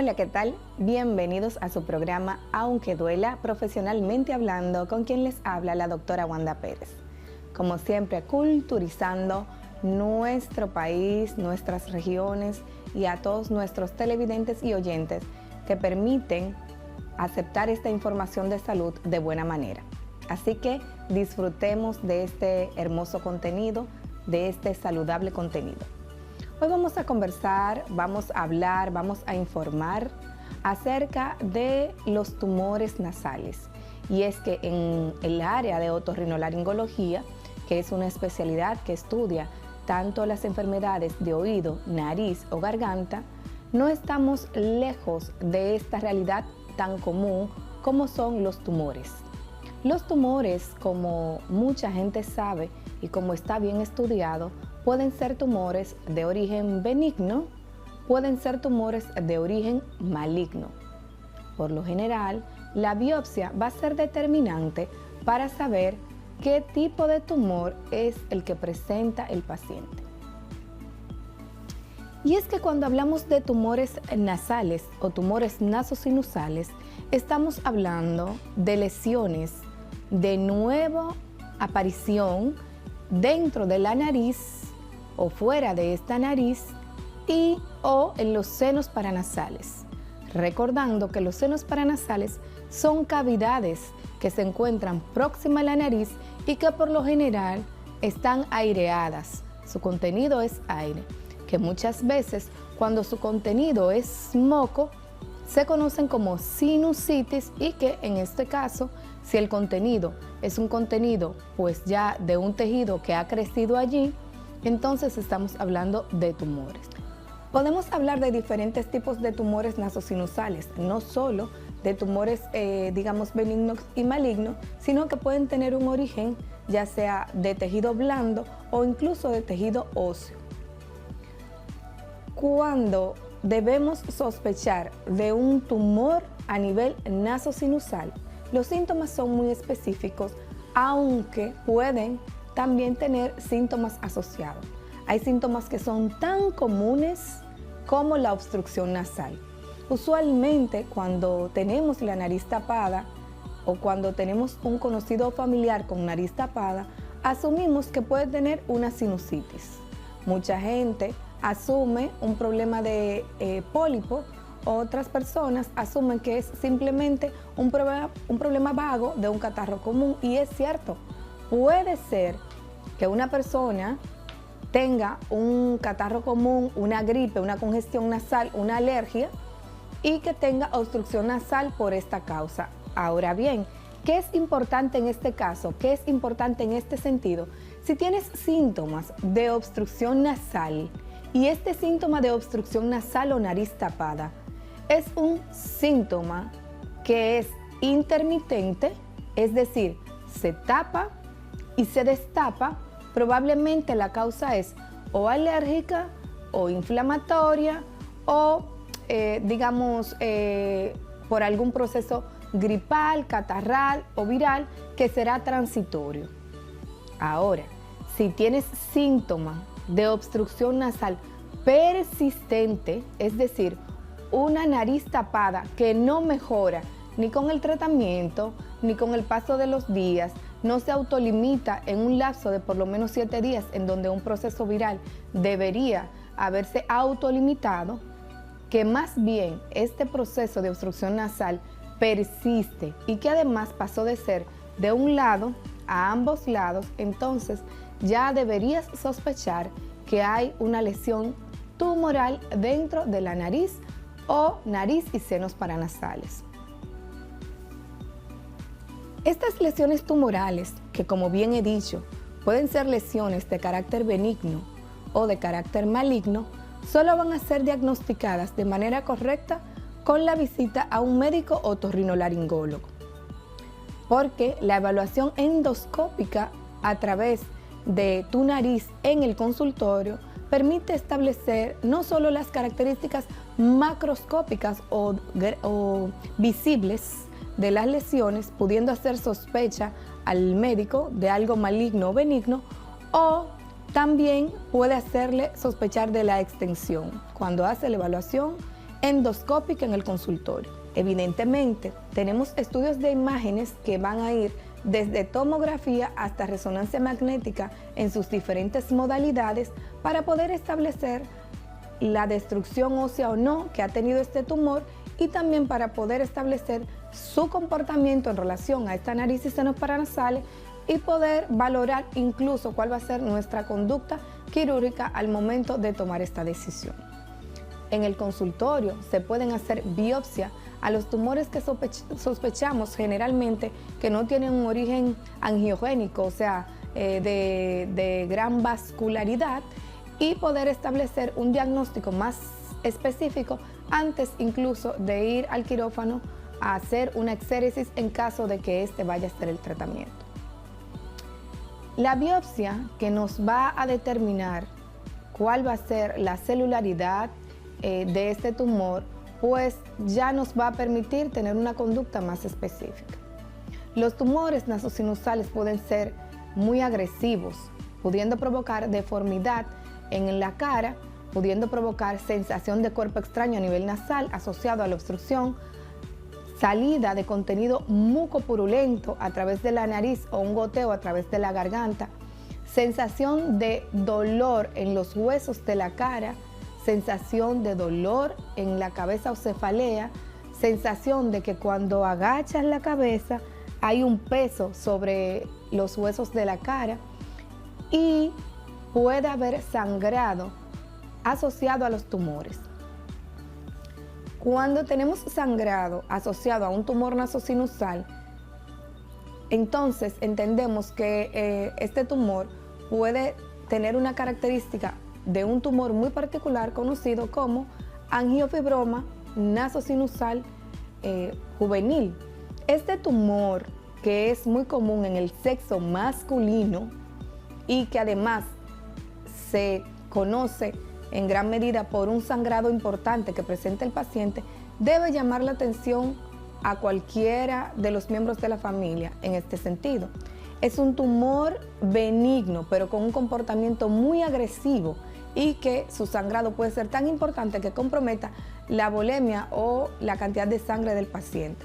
Hola, ¿qué tal? Bienvenidos a su programa Aunque Duela, profesionalmente hablando, con quien les habla la doctora Wanda Pérez. Como siempre, culturizando nuestro país, nuestras regiones y a todos nuestros televidentes y oyentes que permiten aceptar esta información de salud de buena manera. Así que disfrutemos de este hermoso contenido, de este saludable contenido. Hoy vamos a conversar, vamos a hablar, vamos a informar acerca de los tumores nasales. Y es que en el área de otorrinolaringología, que es una especialidad que estudia tanto las enfermedades de oído, nariz o garganta, no estamos lejos de esta realidad tan común como son los tumores. Los tumores, como mucha gente sabe y como está bien estudiado, pueden ser tumores de origen benigno, pueden ser tumores de origen maligno. Por lo general, la biopsia va a ser determinante para saber qué tipo de tumor es el que presenta el paciente. Y es que cuando hablamos de tumores nasales o tumores nasosinusales, estamos hablando de lesiones de nueva aparición dentro de la nariz o fuera de esta nariz y o en los senos paranasales. Recordando que los senos paranasales son cavidades que se encuentran próximas a la nariz y que por lo general están aireadas. Su contenido es aire, que muchas veces cuando su contenido es moco, se conocen como sinusitis y que en este caso, si el contenido es un contenido pues ya de un tejido que ha crecido allí, entonces estamos hablando de tumores. Podemos hablar de diferentes tipos de tumores nasosinusales, no solo de tumores digamos benignos y malignos, sino que pueden tener un origen ya sea de tejido blando o incluso de tejido óseo. Cuando debemos sospechar de un tumor a nivel nasosinusal, los síntomas son muy específicos, aunque pueden también tener síntomas asociados. Hay síntomas que son tan comunes como la obstrucción nasal. Usualmente cuando tenemos la nariz tapada o cuando tenemos un conocido familiar con nariz tapada, asumimos que puede tener una sinusitis. Mucha gente asume un problema de pólipo, otras personas asumen que es simplemente un problema vago de un catarro común, y es cierto, puede ser que una persona tenga un catarro común, una gripe, una congestión nasal, una alergia y que tenga obstrucción nasal por esta causa. Ahora bien, ¿qué es importante en este caso? ¿Qué es importante en este sentido? Si tienes síntomas de obstrucción nasal y este síntoma de obstrucción nasal o nariz tapada es un síntoma que es intermitente, es decir, se tapa y se destapa, probablemente la causa es o alérgica o inflamatoria o por algún proceso gripal, catarral o viral que será transitorio. Ahora, si tienes síntoma de obstrucción nasal persistente, es decir, una nariz tapada que no mejora ni con el tratamiento ni con el paso de los días, no se autolimita en un lapso de por lo menos 7 días en donde un proceso viral debería haberse autolimitado, que más bien este proceso de obstrucción nasal persiste y que además pasó de ser de un lado a ambos lados, entonces ya deberías sospechar que hay una lesión tumoral dentro de la nariz o nariz y senos paranasales. Estas lesiones tumorales, que como bien he dicho, pueden ser lesiones de carácter benigno o de carácter maligno, solo van a ser diagnosticadas de manera correcta con la visita a un médico otorrinolaringólogo, porque la evaluación endoscópica a través de tu nariz en el consultorio permite establecer no solo las características macroscópicas o visibles de las lesiones, pudiendo hacer sospecha al médico de algo maligno o benigno, o también puede hacerle sospechar de la extensión. Cuando hace la evaluación endoscópica en el consultorio. Evidentemente, tenemos estudios de imágenes que van a ir desde tomografía hasta resonancia magnética en sus diferentes modalidades para poder establecer la destrucción ósea o no que ha tenido este tumor y también para poder establecer su comportamiento en relación a esta nariz y senos paranasales y poder valorar incluso cuál va a ser nuestra conducta quirúrgica al momento de tomar esta decisión. En el consultorio se pueden hacer biopsias a los tumores que sospechamos generalmente que no tienen un origen angiogénico, o sea, de gran vascularidad, y poder establecer un diagnóstico más específico antes incluso de ir al quirófano a hacer una exéresis en caso de que este vaya a ser el tratamiento. La biopsia que nos va a determinar cuál va a ser la celularidad de este tumor, pues ya nos va a permitir tener una conducta más específica. Los tumores nasosinusales pueden ser muy agresivos, pudiendo provocar deformidad en la cara, pudiendo provocar sensación de cuerpo extraño a nivel nasal asociado a la obstrucción, salida de contenido mucopurulento a través de la nariz o un goteo a través de la garganta, sensación de dolor en los huesos de la cara, sensación de dolor en la cabeza o cefalea, sensación de que cuando agachas la cabeza hay un peso sobre los huesos de la cara y puede haber sangrado asociado a los tumores. Cuando tenemos sangrado asociado a un tumor nasosinusal, entonces entendemos que este tumor puede tener una característica de un tumor muy particular conocido como angiofibroma nasosinusal juvenil. Este tumor, que es muy común en el sexo masculino y que además se conoce en gran medida por un sangrado importante que presenta el paciente, debe llamar la atención a cualquiera de los miembros de la familia en este sentido. Es un tumor benigno, pero con un comportamiento muy agresivo y que su sangrado puede ser tan importante que comprometa la volemia o la cantidad de sangre del paciente.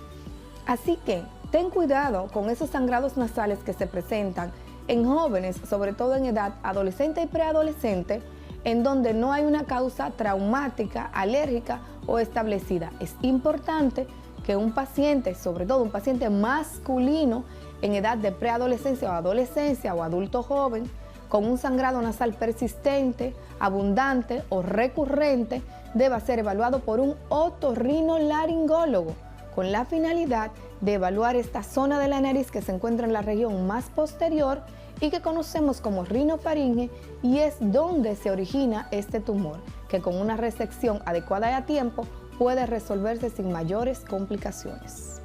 Así que ten cuidado con esos sangrados nasales que se presentan en jóvenes, sobre todo en edad adolescente y preadolescente, en donde no hay una causa traumática, alérgica o establecida. Es importante que un paciente, sobre todo un paciente masculino en edad de preadolescencia o adolescencia o adulto joven, con un sangrado nasal persistente, abundante o recurrente, deba ser evaluado por un otorrinolaringólogo con la finalidad de evaluar esta zona de la nariz que se encuentra en la región más posterior y que conocemos como rinofaringe, y es donde se origina este tumor, que con una resección adecuada y a tiempo puede resolverse sin mayores complicaciones.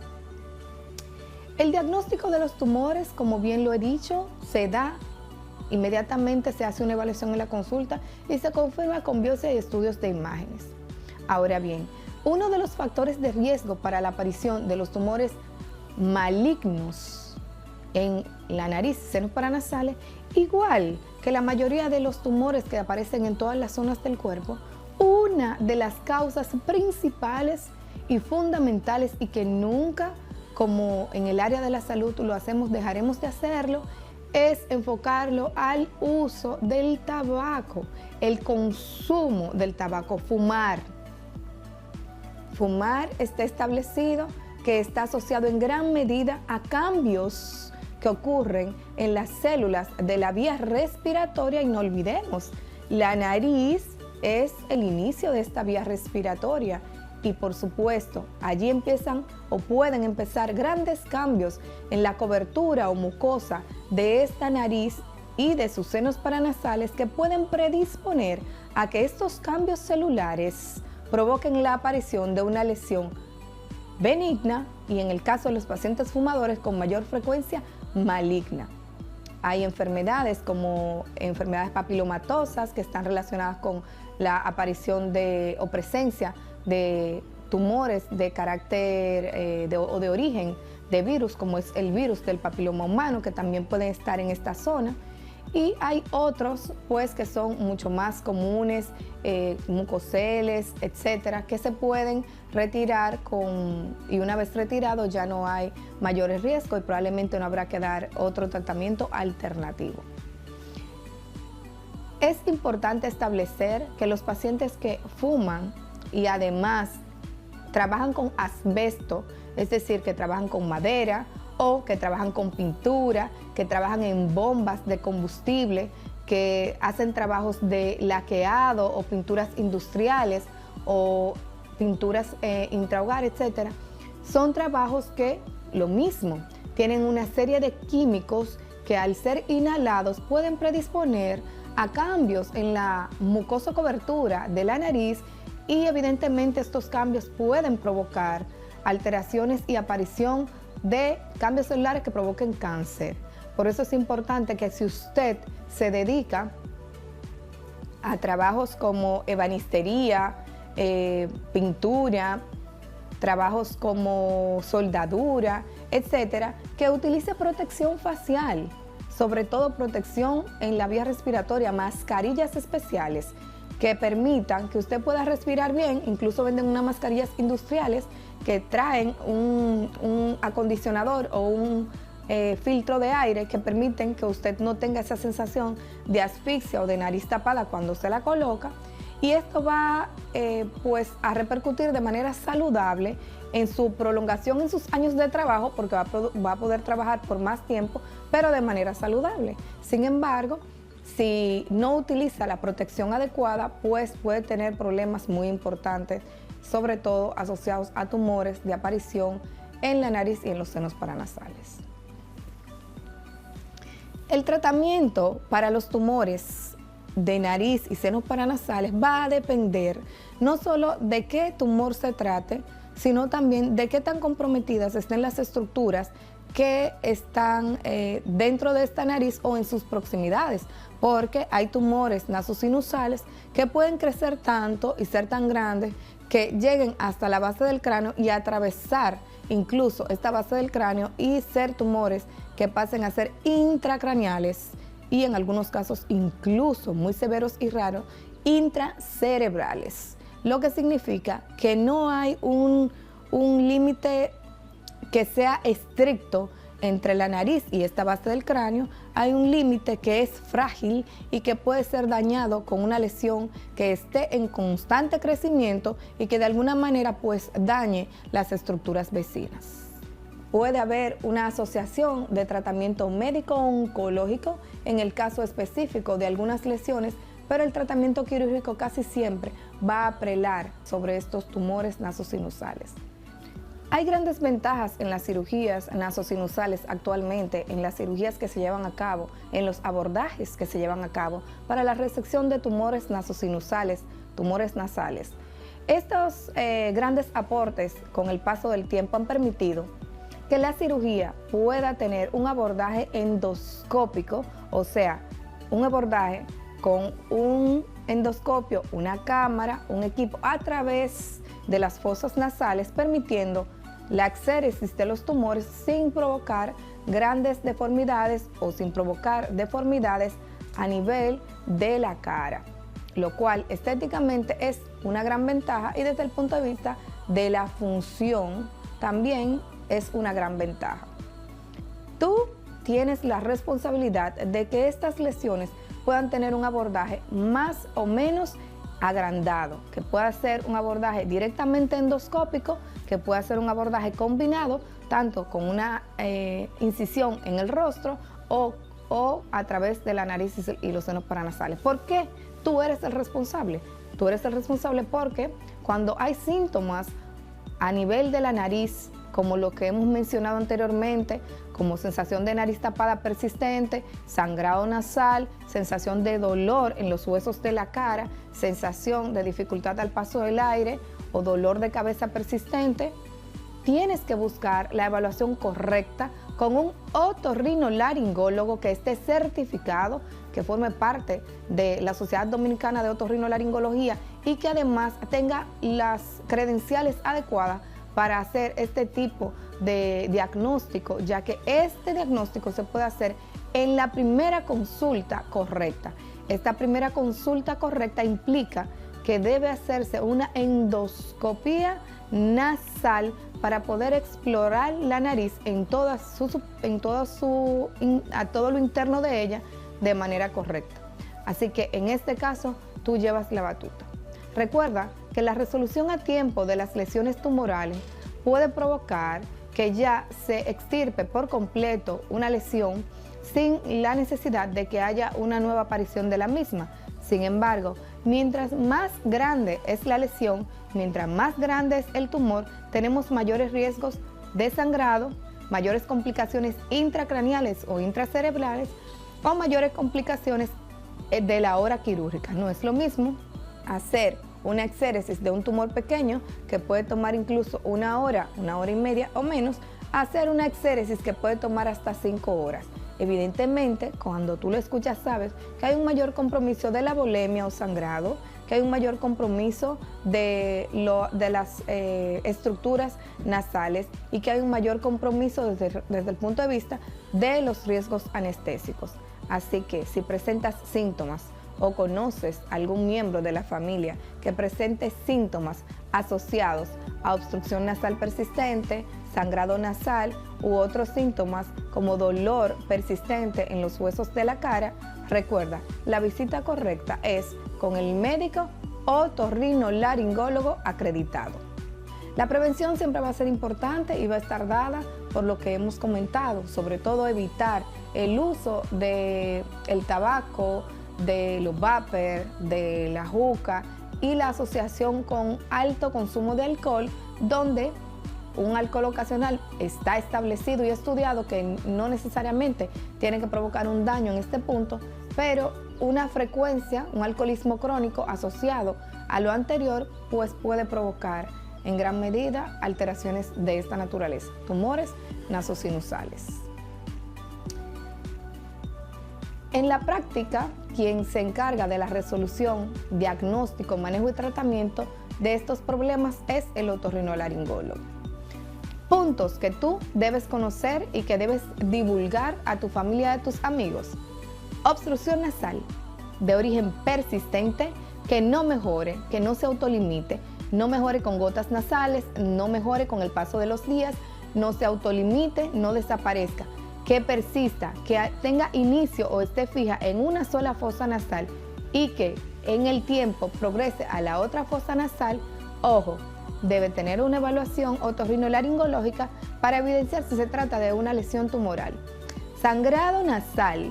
El diagnóstico de los tumores, como bien lo he dicho, se da inmediatamente, se hace una evaluación en la consulta y se confirma con biopsia y estudios de imágenes. Ahora bien, uno de los factores de riesgo para la aparición de los tumores malignos en la nariz y senos paranasales, igual que la mayoría de los tumores que aparecen en todas las zonas del cuerpo, una de las causas principales y fundamentales, y que nunca, como en el área de la salud lo hacemos, dejaremos de hacerlo, es enfocarlo al uso del tabaco, el consumo del tabaco, fumar. Fumar está establecido que está asociado en gran medida a cambios que ocurren en las células de la vía respiratoria, y no olvidemos, la nariz es el inicio de esta vía respiratoria y por supuesto allí empiezan o pueden empezar grandes cambios en la cobertura o mucosa de esta nariz y de sus senos paranasales que pueden predisponer a que estos cambios celulares provoquen la aparición de una lesión benigna y, en el caso de los pacientes fumadores, con mayor frecuencia maligna. Hay enfermedades como enfermedades papilomatosas que están relacionadas con la aparición o presencia de tumores de carácter o de origen de virus, como es el virus del papiloma humano, que también pueden estar en esta zona. Y hay otros pues que son mucho más comunes, mucoceles, etcétera, que se pueden retirar y una vez retirado ya no hay mayores riesgos y probablemente no habrá que dar otro tratamiento alternativo. Es importante establecer que los pacientes que fuman y además trabajan con asbesto, es decir, que trabajan con madera o que trabajan con pintura, que trabajan en bombas de combustible, que hacen trabajos de laqueado o pinturas industriales o pinturas intrahogar, etcétera, son trabajos que lo mismo, tienen una serie de químicos que al ser inhalados pueden predisponer a cambios en la mucosa cobertura de la nariz y evidentemente estos cambios pueden provocar alteraciones y aparición de cambios celulares que provoquen cáncer. Por eso es importante que si usted se dedica a trabajos como ebanistería, pintura, trabajos como soldadura, etcétera, que utilice protección facial, sobre todo protección en la vía respiratoria, mascarillas especiales que permitan que usted pueda respirar bien. Incluso venden unas mascarillas industriales que traen un acondicionador o un filtro de aire que permiten que usted no tenga esa sensación de asfixia o de nariz tapada cuando se la coloca, y esto va pues a repercutir de manera saludable en su prolongación en sus años de trabajo, porque va a poder trabajar por más tiempo, pero de manera saludable. Sin embargo, si no utiliza la protección adecuada, pues puede tener problemas muy importantes, sobre todo asociados a tumores de aparición en la nariz y en los senos paranasales. El tratamiento para los tumores de nariz y senos paranasales va a depender no solo de qué tumor se trate, sino también de qué tan comprometidas estén las estructuras que están dentro de esta nariz o en sus proximidades, porque hay tumores nasosinusales que pueden crecer tanto y ser tan grandes que lleguen hasta la base del cráneo y atravesar incluso esta base del cráneo y ser tumores que pasen a ser intracraneales y en algunos casos incluso muy severos y raros, intracerebrales, lo que significa que no hay un límite que sea estricto entre la nariz y esta base del cráneo. Hay un límite que es frágil y que puede ser dañado con una lesión que esté en constante crecimiento y que de alguna manera pues dañe las estructuras vecinas. Puede haber una asociación de tratamiento médico-oncológico en el caso específico de algunas lesiones, pero el tratamiento quirúrgico casi siempre va a prelar sobre estos tumores nasosinusales. Hay grandes ventajas en las cirugías nasosinusales actualmente, en las cirugías que se llevan a cabo, en los abordajes que se llevan a cabo para la resección de tumores nasosinusales, tumores nasales. Estos grandes aportes con el paso del tiempo han permitido que la cirugía pueda tener un abordaje endoscópico, o sea, un abordaje con un endoscopio, una cámara, un equipo a través de las fosas nasales, permitiendo la exéresis de los tumores sin provocar grandes deformidades o sin provocar deformidades a nivel de la cara, lo cual estéticamente es una gran ventaja y desde el punto de vista de la función también es una gran ventaja. Tú tienes la responsabilidad de que estas lesiones puedan tener un abordaje más o menos agrandado, que pueda ser un abordaje directamente endoscópico, que pueda ser un abordaje combinado, tanto con una incisión en el rostro o a través de la nariz y los senos paranasales. ¿Por qué? Tú eres el responsable. Tú eres el responsable porque cuando hay síntomas a nivel de la nariz, como lo que hemos mencionado anteriormente, como sensación de nariz tapada persistente, sangrado nasal, sensación de dolor en los huesos de la cara, sensación de dificultad al paso del aire o dolor de cabeza persistente, tienes que buscar la evaluación correcta con un otorrinolaringólogo que esté certificado, que forme parte de la Sociedad Dominicana de Otorrinolaringología y que además tenga las credenciales adecuadas para hacer este tipo de diagnóstico, ya que este diagnóstico se puede hacer en la primera consulta correcta. Esta primera consulta correcta implica que debe hacerse una endoscopía nasal para poder explorar la nariz a todo lo interno de ella de manera correcta. Así que en este caso tú llevas la batuta. Recuerda que la resolución a tiempo de las lesiones tumorales puede provocar que ya se extirpe por completo una lesión sin la necesidad de que haya una nueva aparición de la misma. Sin embargo, mientras más grande es la lesión, mientras más grande es el tumor, tenemos mayores riesgos de sangrado, mayores complicaciones intracraneales o intracerebrales o mayores complicaciones de la hora quirúrgica. No es lo mismo hacer una exéresis de un tumor pequeño que puede tomar incluso una hora y media o menos, a hacer una exéresis que puede tomar hasta 5 horas. Evidentemente, cuando tú lo escuchas, sabes que hay un mayor compromiso de la bolemia o sangrado, que hay un mayor compromiso de las estructuras nasales y que hay un mayor compromiso desde el punto de vista de los riesgos anestésicos. Así que si presentas síntomas o conoces algún miembro de la familia que presente síntomas asociados a obstrucción nasal persistente, sangrado nasal u otros síntomas como dolor persistente en los huesos de la cara, recuerda, la visita correcta es con el médico otorrinolaringólogo acreditado. La prevención siempre va a ser importante y va a estar dada por lo que hemos comentado, sobre todo evitar el uso del tabaco, de los vapers, de la juca y la asociación con alto consumo de alcohol, donde un alcohol ocasional está establecido y estudiado que no necesariamente tiene que provocar un daño en este punto, pero una frecuencia, un alcoholismo crónico asociado a lo anterior, pues puede provocar en gran medida alteraciones de esta naturaleza, tumores nasosinusales. En la práctica, quien se encarga de la resolución, diagnóstico, manejo y tratamiento de estos problemas es el otorrinolaringólogo. Puntos que tú debes conocer y que debes divulgar a tu familia y a tus amigos. Obstrucción nasal de origen persistente que no mejore, que no se autolimite, no mejore con gotas nasales, no mejore con el paso de los días, no se autolimite, no desaparezca, que persista, que tenga inicio o esté fija en una sola fosa nasal y que en el tiempo progrese a la otra fosa nasal. Ojo, debe tener una evaluación otorrinolaringológica para evidenciar si se trata de una lesión tumoral. Sangrado nasal,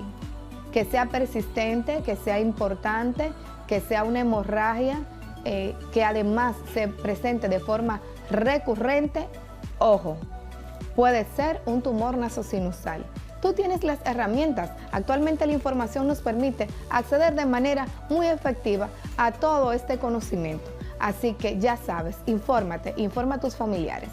que sea persistente, que sea importante, que sea una hemorragia, que además se presente de forma recurrente, ojo, puede ser un tumor nasosinusal. Tú tienes las herramientas. Actualmente la información nos permite acceder de manera muy efectiva a todo este conocimiento. Así que ya sabes, infórmate, informa a tus familiares.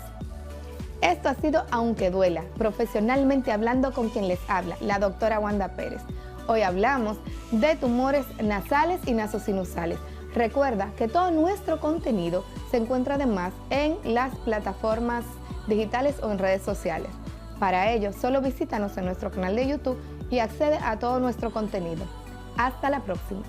Esto ha sido Aunque Duela, profesionalmente hablando con quien les habla, la doctora Wanda Pérez. Hoy hablamos de tumores nasales y nasosinusales. Recuerda que todo nuestro contenido se encuentra además en las plataformas digitales o en redes sociales. Para ello, solo visítanos en nuestro canal de YouTube y accede a todo nuestro contenido. Hasta la próxima.